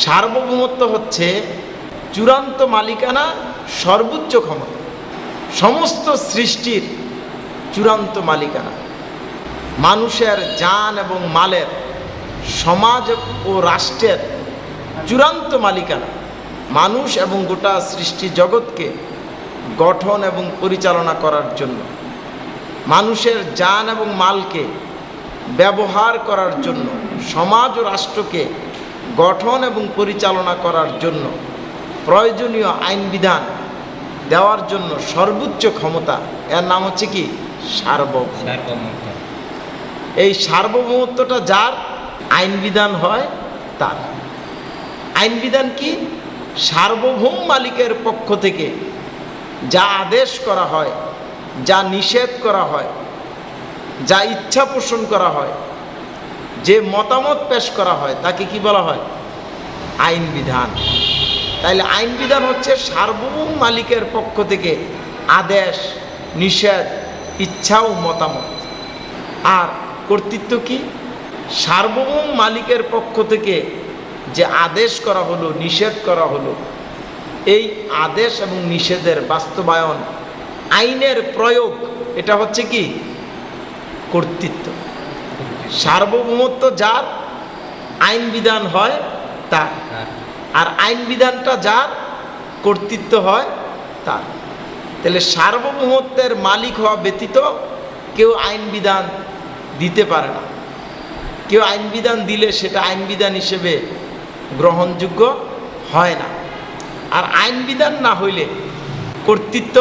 সার্বভৌমত্ব হচ্ছে চূড়ান্ত মালিকানা, সর্বোচ্চ ক্ষমতা, সমস্ত সৃষ্টির চূড়ান্ত মালিকানা, মানুষের জান এবং মালের, সমাজ ও রাষ্ট্রের চূড়ান্ত মালিকানা, মানুষ এবং গোটা সৃষ্টি জগৎকে গঠন এবং পরিচালনা করার জন্য, মানুষের জান এবং মালকে ব্যবহার করার জন্য, সমাজ ও রাষ্ট্রকে গঠন এবং পরিচালনা করার জন্য প্রয়োজনীয় আইন বিধান দেওয়ার জন্য সর্বোচ্চ ক্ষমতা, এর নাম হচ্ছে কি সার্বভৌমত্ব। এই সার্বভৌমত্বটা যার, আইন বিধান হয় তার। আইন বিধান কি? সার্বভৌম মালিকের পক্ষ থেকে যা আদেশ করা হয়, যা নিষেধ করা হয়, যা ইচ্ছা পোষণ করা হয়, যে মতামত পেশ করা হয়, তাকে কি বলা হয়? আইন বিধান। তাইলে আইন বিধান হচ্ছে সার্বভৌম মালিকের পক্ষ থেকে আদেশ, নিষেধ, ইচ্ছা ও মতামত। আর কর্তৃত্ব কি? সার্বভৌম মালিকের পক্ষ থেকে যে আদেশ করা হলো, নিষেধ করা হলো, এই আদেশ এবং নিষেধের বাস্তবায়ন, আইনের প্রয়োগ, এটা হচ্ছে কি? কর্তৃত্ব। সার্বভৌমত্ব যার, আইন বিধান হয় তার। আর আইন বিধানটা যার, কর্তৃত্ব হয় তার। তাহলে সার্বভৌমত্বের মালিক হওয়া ব্যতীত কেউ আইন বিধান দিতে পারে না। কেউ আইন বিধান দিলে সেটা আইন বিধান হিসেবে গ্রহণযোগ্য হয় না। আর আইন বিধান না হইলে কর্তৃত্ব